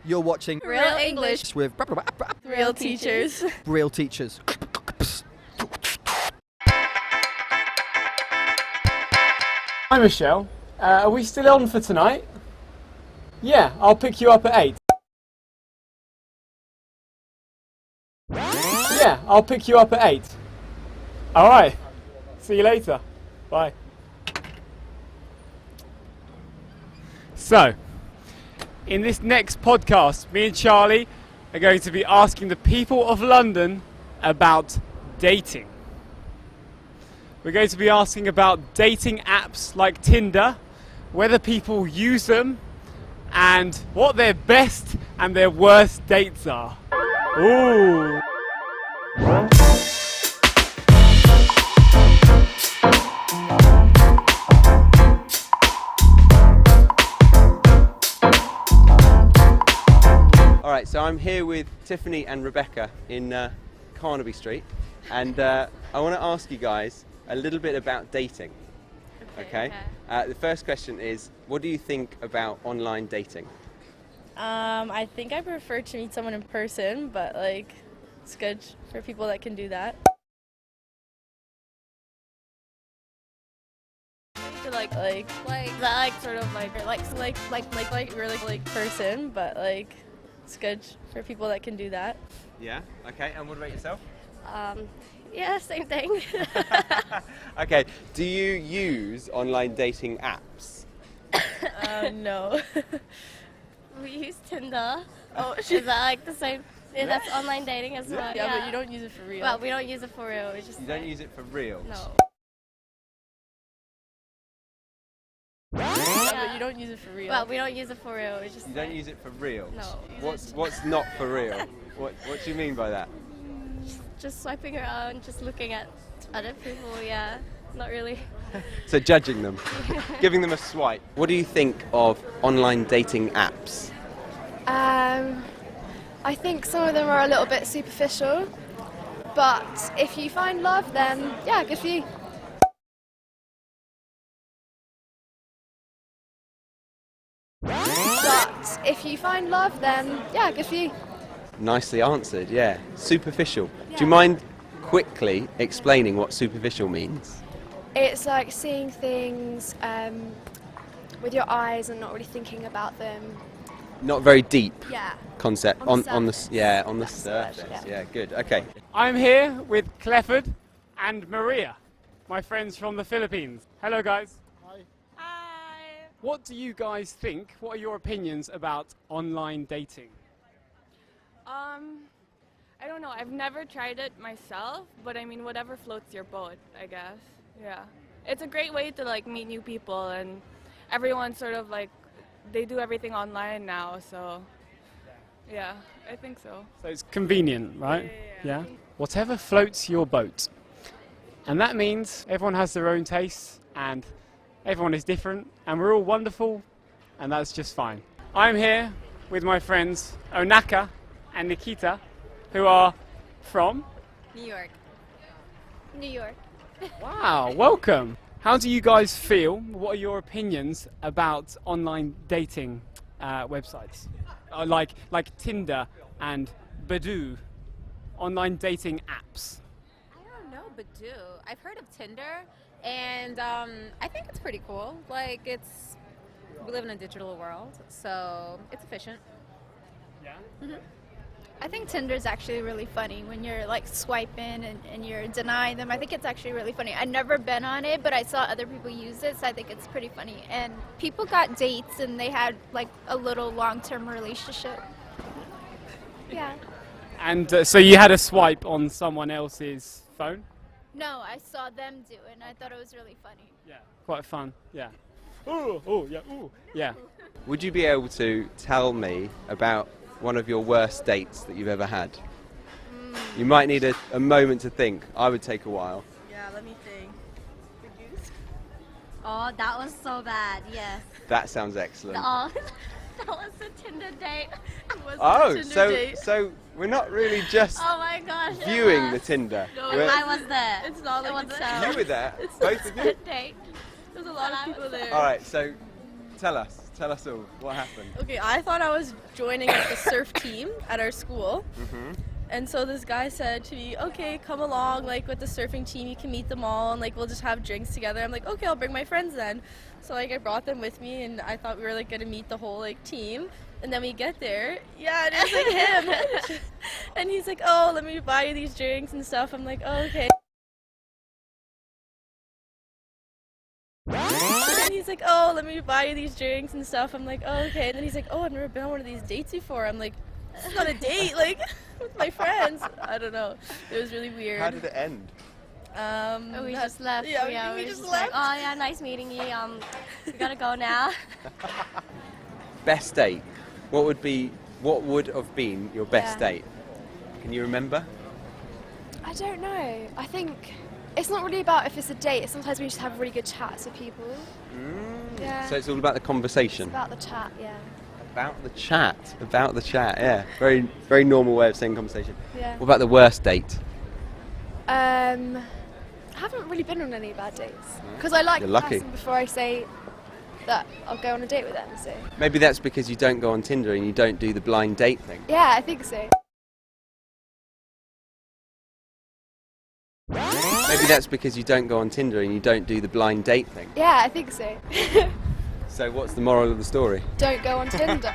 You're watching Real English with Real Teachers. Real Teachers. Hi Michelle, are we still on for tonight? Yeah, I'll pick you up at 8. Yeah, I'll pick you up at 8. Alright, see you later. Bye. So, in this next podcast, me and Charlie are going to be asking the people of London about dating. We're going to be asking about dating apps like Tinder, whether people use them, and what their best and their worst dates are. Ooh! Alright, so I'm here with Tiffany and Rebecca in Carnaby Street, and I want to ask you guys a little bit about dating. Okay? The first question is, what do you think about online dating? I think I prefer to meet someone in person, but like it's good for people that can do that. Like sort of like really like person, but like it's good for people that can do that. Yeah? Okay, and what about yourself? Yeah, same thing. Okay, do you use online dating apps? No. We use Tinder. Oh, Is that like the same? Yeah, that's online dating as well. yeah, but you don't use it for real. Well, we don't use it for real. We just You don't use it for real? No. Yeah, but you don't use it for real. Well, we don't use it for real. We just You don't use it for real? No. What's not for real? What do you mean by that? Just swiping around, just looking at other people. Yeah, not really. So judging them, giving them a swipe. What do you think of online dating apps? I think some of them are a little bit superficial, but if you find love, then yeah, good for you. But if you find love, then yeah, good for you. Nicely answered, yeah. Superficial. Do you mind quickly explaining what superficial means? It's like seeing things with your eyes and not really thinking about them. Not very deep Yeah. concept On on the surface. on the That's surface. the word, Yeah, good. Okay. I'm here with Clifford and Maria, my friends from the Philippines. Hello guys. Hi. What do you guys think? What are your opinions about online dating? I don't know. I've never tried it myself, but I mean, whatever floats your boat, I guess. Yeah. It's a great way to like meet new people, and everyone sort of like, they do everything online now, so yeah, I think so. So it's convenient, right? Yeah. Whatever floats your boat. And that means everyone has their own tastes and everyone is different and we're all wonderful and that's just fine. I'm here with my friends Onaka and Nikita, who are from New York. New York. Wow, welcome. How do you guys feel? What are your opinions about online dating websites? Like Tinder and Badoo, online dating apps? I don't know, Badoo. I've heard of Tinder, and I think it's pretty cool. Like, we live in a digital world, so it's efficient. Yeah. Mm-hmm. I think Tinder's actually really funny when you're like swiping and you're denying them. I think it's actually really funny. I've never been on it, but I saw other people use it, so I think it's pretty funny. And people got dates and they had like a little long-term relationship. Yeah. And so you had a swipe on someone else's phone? No, I saw them do it and I thought it was really funny. Yeah. Quite fun, yeah. Oh, yeah, ooh, yeah. Would you be able to tell me about one of your worst dates that you've ever had? You might need a moment to think. I would take a while. Yeah, let me think. Oh, that was so bad. Yes. That sounds excellent. Oh, that was a Tinder date. Oh, so we're not really just Oh my gosh. it viewing the was. Tinder. No, We're- I was there. It's not like It it was sounds. you were there, both of you? date. There's a lot of people there. All right, so tell us Tell us all. What happened? Okay, I thought I was joining like the surf team at our school. And so this guy said to me, okay, come along, like with the surfing team, you can meet them all, and like we'll just have drinks together. I'm like, okay, I'll bring my friends then. So like I brought them with me, and I thought we were like gonna meet the whole like team. And then we get there, yeah, and it's like him. And he's like, oh, let me buy you these drinks and stuff. I'm like, oh, okay. And he's like, oh, let me buy you these drinks and stuff. I'm like, oh, okay. And then he's like, oh, I've never been on one of these dates before. I'm like, it's not a date, like, with my friends. I don't know. It was really weird. How did it end? We just left. Yeah, we just left. Like, oh yeah, nice meeting you. We gotta go now. Best date. What would have been your best Yeah. date? Can you remember? I don't know. I think it's not really about if it's a date. Sometimes we just have really good chats with people. Yeah. So it's all about the conversation. It's about the chat, yeah. About the chat, yeah. Very, very normal way of saying conversation. Yeah. What about the worst date? I haven't really been on any bad dates because I like You're the lucky. person before I say that I'll go on a date with them. So Maybe that's because you don't go on Tinder and you don't do the blind date thing. yeah, I think so. Maybe that's because you don't go on Tinder and you don't do the blind date thing. Yeah, I think so. So what's the moral of the story? Don't go on Tinder.